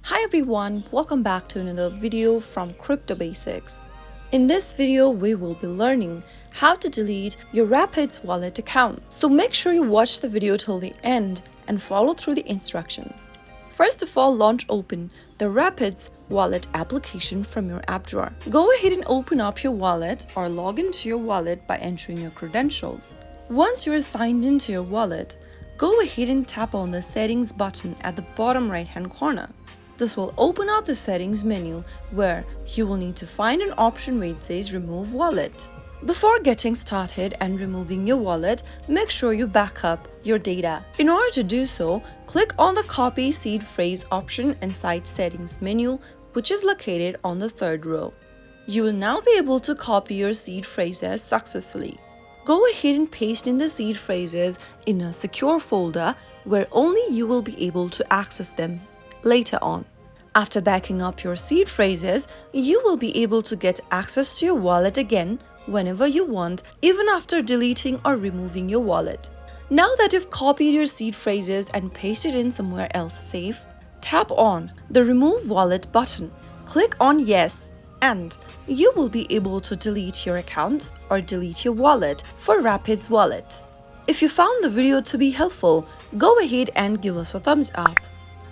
Hi everyone, welcome back to another video from Crypto Basics. In this video, we will be learning how to delete your Rapids wallet account. So make sure you watch the video till the end and follow through the instructions. First of all, open the Rapids wallet application from your app drawer. Go ahead and open up your wallet or log into your wallet by entering your credentials. Once you are signed into your wallet, go ahead and tap on the settings button at the bottom right hand corner. This will open up the settings menu where you will need to find an option where it says remove wallet. Before getting started and removing your wallet, make sure you back up your data. In order to do so, click on the copy seed phrase option inside settings menu, which is located on the third row. You will now be able to copy your seed phrases successfully. Go ahead and paste in the seed phrases in a secure folder where only you will be able to access them later on. After backing up your seed phrases, you will be able to get access to your wallet again whenever you want, even after deleting or removing your wallet. Now that you've copied your seed phrases and pasted in somewhere else safe, tap on the remove wallet button, click on yes, and you will be able to delete your account or delete your wallet for Rapids wallet. If you found the video to be helpful, go ahead and give us a thumbs up.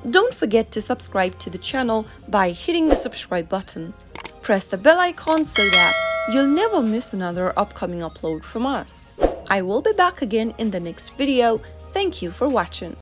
Don't forget to subscribe to the channel by hitting the subscribe button. Press the bell icon so that you'll never miss another upcoming upload from us. I will be back again in the next video. Thank you for watching.